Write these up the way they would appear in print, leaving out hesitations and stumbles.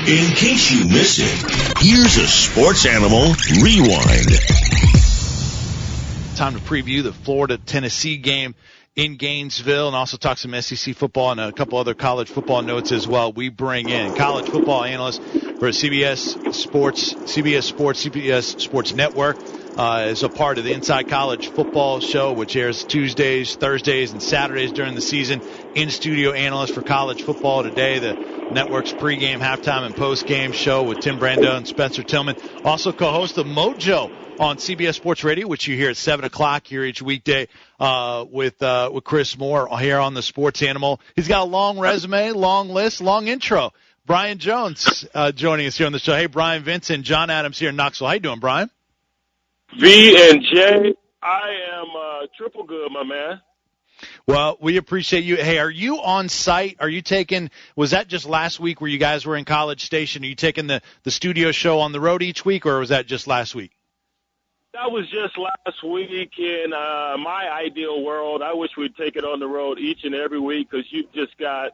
In case you missed it, here's a Sports Animal Rewind. Time to preview the Florida-Tennessee game in Gainesville and also talk some SEC football and a couple other college football notes as well. We bring in college football analyst for CBS Sports Network, as a part of the Inside College Football Show, which airs Tuesdays, Thursdays, and Saturdays during the season. In-studio analyst for college football today, the network's pregame, halftime, and postgame show with Tim Brando and Spencer Tillman. Also co-host of Mojo on CBS Sports Radio, which you hear at 7 o'clock here each weekday with Chris Moore here on the Sports Animal. He's got a long resume, long list, long intro. Brian Jones joining us here on the show. Hey, Brian, Vincent, John Adams here in Knoxville. How you doing, Brian? V and J, I am triple good, my man. Well, we appreciate you. Hey, are you on site? Are you was that just last week where you guys were in College Station? Are you taking the studio show on the road each week, or was that just last week? That was just last week. In my ideal world, I wish we'd take it on the road each and every week because you've just got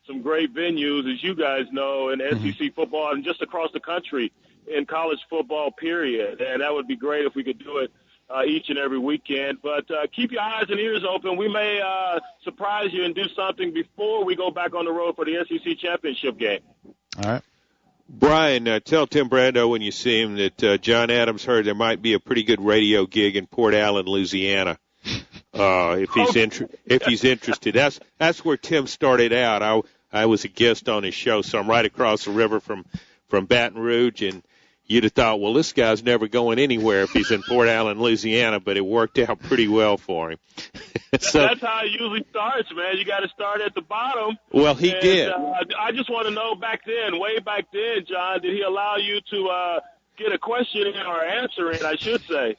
some great venues, as you guys know, in SEC football and just across the country in college football, period. And that would be great if we could do it each and every weekend. But keep your eyes and ears open. We may surprise you and do something before we go back on the road for the SEC championship game. All right. Brian, tell Tim Brando when you see him that John Adams heard there might be a pretty good radio gig in Port Allen, Louisiana. If he's interested. That's where Tim started out. I was a guest on his show, so I'm right across the river from Baton Rouge, and you'd have thought, well, this guy's never going anywhere if he's in Port Allen, Louisiana, but it worked out pretty well for him. That's how it usually starts, man. You got to start at the bottom. Well, he did. I just want to know way back then, John, did he allow you to get a question in or answer it, I should say?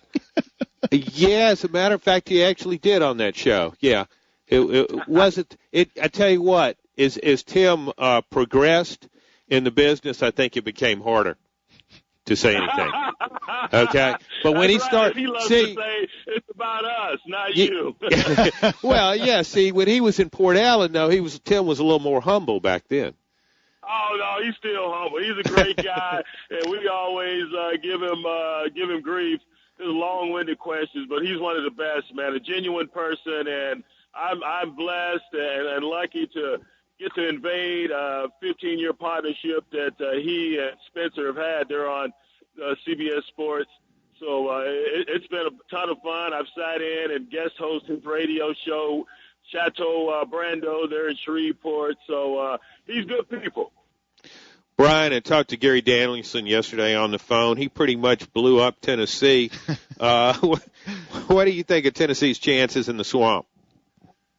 Yeah, as a matter of fact, he actually did on that show. Yeah. It wasn't – I tell you what, as Tim progressed in the business, I think it became harder to say anything. Okay? But when he started – he loves to say it's about us, not you. Well, yeah, see, when he was in Port Allen, though, Tim was a little more humble back then. Oh, no, he's still humble. He's a great guy, and we always give him grief. There's long-winded questions, but he's one of the best, man, a genuine person, and I'm blessed and lucky to get to invade a 15-year partnership that he and Spencer have had there on CBS Sports. So it's been a ton of fun. I've sat in and guest hosted his radio show, Chateau Brando there in Shreveport. So he's good people. Brian, I talked to Gary Danielson yesterday on the phone. He pretty much blew up Tennessee. What do you think of Tennessee's chances in the Swamp?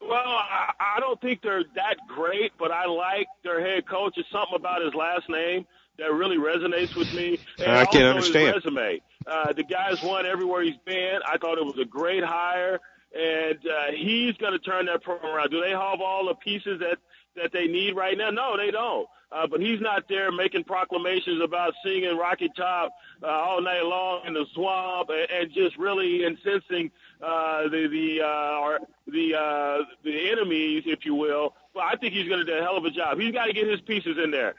Well, I don't think they're that great, but I like their head coach. There's something about his last name that really resonates with me. And I can also understand. His resume. The guy's won everywhere he's been. I thought it was a great hire, and he's going to turn that program around. Do they have all the pieces that they need right now? No, they don't. But he's not there making proclamations about singing Rocky Top all night long in the Swamp and just really incensing the enemies, if you will. But I think he's going to do a hell of a job. He's got to get his pieces in there,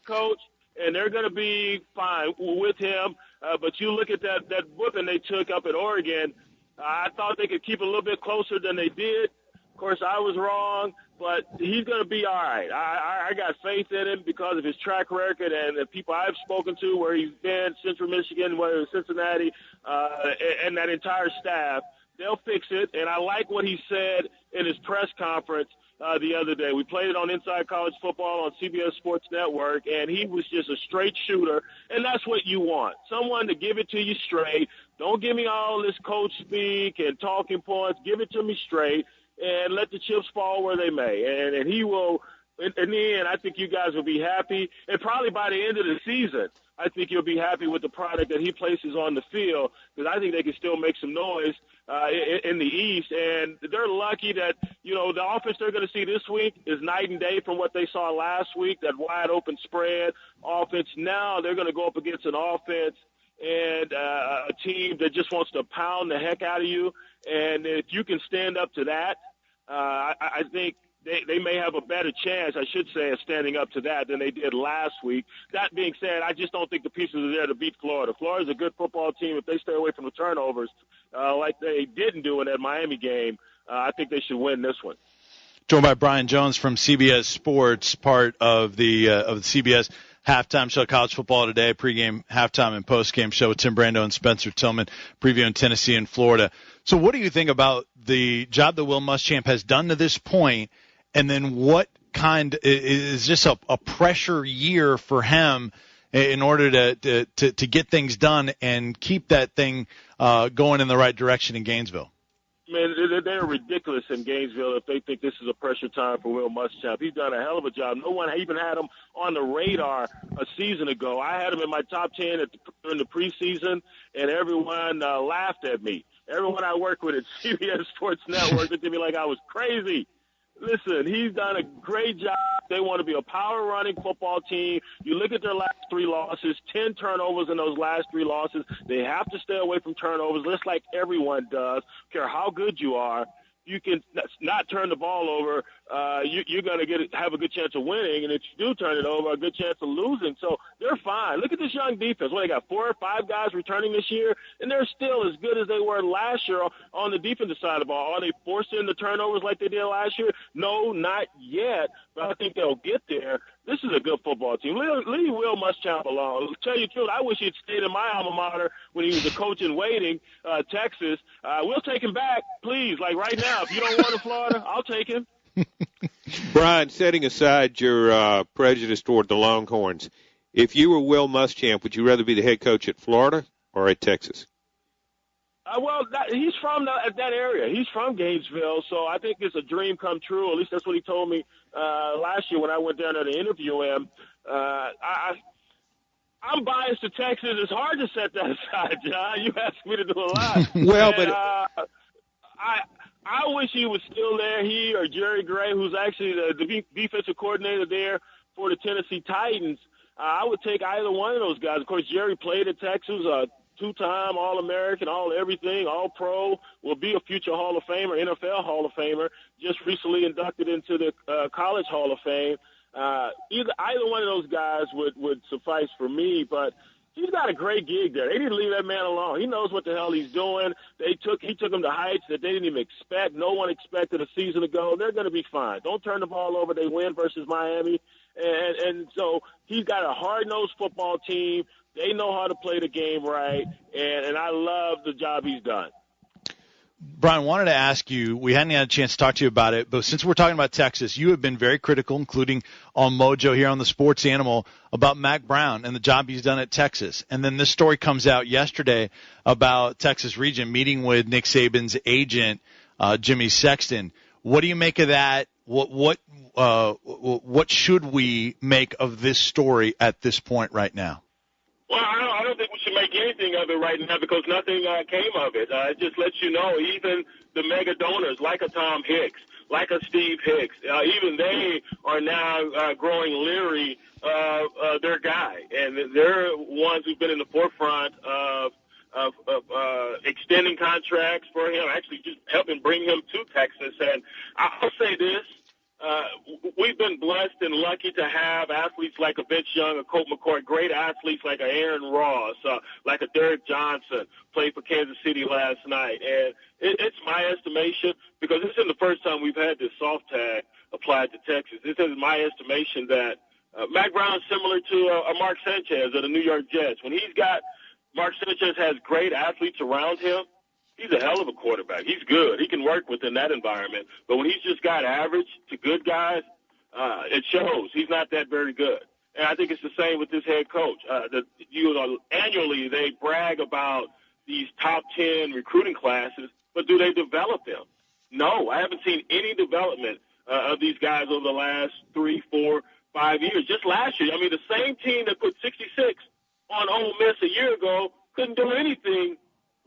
coach, and they're going to be fine with him. But you look at that whooping they took up at Oregon. I thought they could keep it a little bit closer than they did. Of course, I was wrong, but he's going to be all right. I got faith in him because of his track record and the people I've spoken to, where he's been, Central Michigan, whether it's Cincinnati, and that entire staff. They'll fix it, and I like what he said in his press conference the other day. We played it on Inside College Football on CBS Sports Network, and he was just a straight shooter, and that's what you want, someone to give it to you straight. Don't give me all this coach speak and talking points. Give it to me straight. And let the chips fall where they may. And he will, in the end, I think you guys will be happy. And probably by the end of the season, I think you'll be happy with the product that he places on the field, because I think they can still make some noise in the East. And they're lucky that, the offense they're going to see this week is night and day from what they saw last week, that wide-open spread offense. Now they're going to go up against an offense and a team that just wants to pound the heck out of you. And if you can stand up to that, I think they may have a better chance, I should say, of standing up to that than they did last week. That being said, I just don't think the pieces are there to beat Florida. Florida's a good football team. If they stay away from the turnovers like they didn't do in that Miami game, I think they should win this one. Joined by Brian Jones from CBS Sports, part of the CBS halftime show, College Football Today, pregame, halftime, and postgame show with Tim Brando and Spencer Tillman, previewing Tennessee and Florida. So what do you think about the job that Will Muschamp has done to this point, and then what kind is just a pressure year for him in order to get things done and keep that thing going in the right direction in Gainesville? Man, they're ridiculous in Gainesville if they think this is a pressure time for Will Muschamp. He's done a hell of a job. No one even had him on the radar a season ago. I had him in my top 10 during the preseason, and everyone laughed at me. Everyone I work with at CBS Sports Network looked at me like I was crazy. Listen, he's done a great job. They want to be a power-running football team. You look at their last 3 losses, 10 turnovers in those last 3 losses. They have to stay away from turnovers, just like everyone does. Care how good you are, you can not turn the ball over. You're going to have a good chance of winning, and if you do turn it over, a good chance of losing. So they're fine. Look at this young defense. Well, they got 4 or 5 guys returning this year, and they're still as good as they were last year on the defensive side of the ball. Are they forcing the turnovers like they did last year? No, not yet, but I think they'll get there. This is a good football team. Leave Will Muschamp alone. To tell you the truth, I wish he'd stayed in my alma mater when he was a coach in waiting, Texas. We'll take him back, please, like right now. If you don't want him, Florida, I'll take him. Brian, setting aside your prejudice toward the Longhorns, if you were Will Muschamp, would you rather be the head coach at Florida or at Texas? He's from that area. He's from Gainesville, so I think it's a dream come true. At least that's what he told me last year when I went down there to interview him. I'm biased to Texas. It's hard to set that aside, John. You asked me to do a lot. I wish he was still there. He or Jerry Gray, who's actually the defensive coordinator there for the Tennessee Titans. I would take either one of those guys. Of course, Jerry played at Texas, 2-time All-American, all-everything, All-Pro, will be a future Hall of Famer, NFL Hall of Famer, just recently inducted into the College Hall of Fame. Either one of those guys would suffice for me, but he's got a great gig there. They didn't leave that man alone. He knows what the hell he's doing. He took him to heights that they didn't even expect. No one expected a season ago. They're going to be fine. Don't turn the ball over. They win versus Miami. And so he's got a hard-nosed football team. They know how to play the game right, and I love the job he's done. Brian, wanted to ask you, we hadn't had a chance to talk to you about it, but since we're talking about Texas, you have been very critical, including on Mojo here on the Sports Animal, about Mack Brown and the job he's done at Texas. And then this story comes out yesterday about Texas Region meeting with Nick Saban's agent, Jimmy Sexton. What do you make of that? What should we make of this story at this point right now? Well, I don't think we should make anything of it right now because nothing came of it. It just lets you know even the mega donors like a Tom Hicks, like a Steve Hicks, even they are now growing leery of their guy. And they're ones who've been in the forefront of extending contracts for him, actually just helping bring him to Texas. And I'll say this. We've been blessed and lucky to have athletes like a Vince Young, a Colt McCoy, great athletes like a Aaron Ross, like a Derek Johnson, played for Kansas City last night. And it's my estimation, because this isn't the first time we've had this soft tag applied to Texas. This is my estimation that Mack Brown is similar to a Mark Sanchez of the New York Jets. When Mark Sanchez has great athletes around him, he's a hell of a quarterback. He's good. He can work within that environment. But when he's just got average to good guys, it shows. He's not that very good. And I think it's the same with this head coach. Annually, they brag about these top 10 recruiting classes, but do they develop them? No, I haven't seen any development of these guys over the last 3, 4, 5 years. Just last year, the same team that put 66 on Ole Miss a year ago couldn't do anything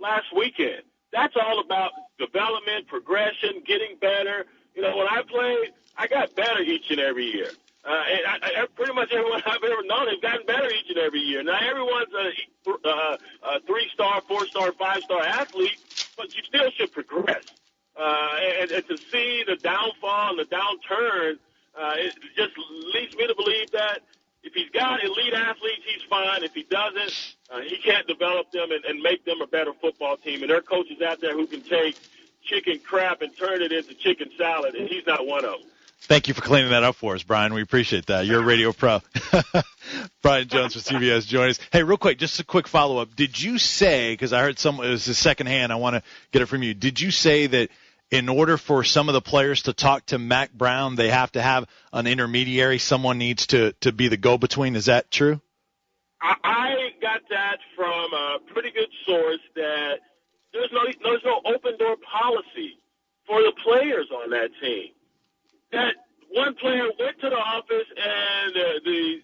last weekend. That's all about development, progression, getting better. When I played, I got better each and every year. And pretty much everyone I've ever known has gotten better each and every year. Now, everyone's a 3-star, 4-star, 5-star athlete, but you still should progress. And to see the downfall on the downturn, it just leads me to believe that if he's got elite athletes, he's fine. If he doesn't, he can't develop them and make them a better football team. And there are coaches out there who can take chicken crap and turn it into chicken salad, and he's not one of them. Thank you for cleaning that up for us, Brian. We appreciate that. You're a radio pro. Brian Jones from CBS joining us. Hey, real quick, just a quick follow-up. Did you say, because I heard it was a secondhand, I want to get it from you. Did you say that in order for some of the players to talk to Mack Brown, they have to have an intermediary? Someone needs to be the go-between. Is that true? I got that from a pretty good source that there's no open-door policy for the players on that team. That one player went to the office and the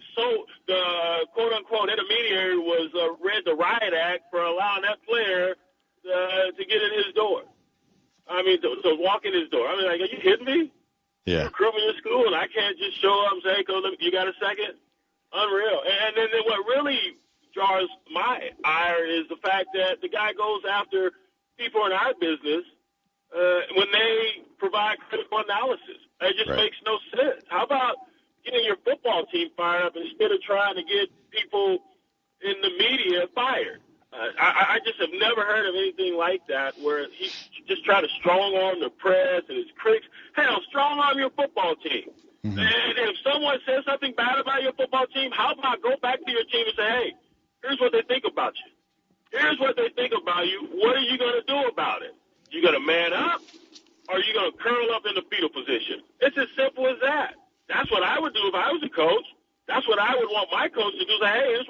quote-unquote intermediary was read the riot act for allowing that player to get in his door. I mean, to walk in his door. I mean, like, are you kidding me? Yeah. Recruitment in school, and I can't just show up and say, hey, Coach, you got a second? Unreal. And then what really jars my ire is the fact that the guy goes after people in our business when they provide critical analysis. It just makes no sense. How about getting your football team fired up instead of trying to get people in the media fired? I just have never heard of anything like that where he just tried to strong-arm the press and his critics. Hell, strong-arm your football team. Mm-hmm. And if someone says something bad about your football team, how about go back to your team and say, hey, here's what they think about you. Here's what they think about you. What are you going to do about it? You going to man up, or are you going to curl up in the fetal position? It's as simple as that. That's what I would do if I was a coach. That's what I would want my coach to do. Say, hey, here's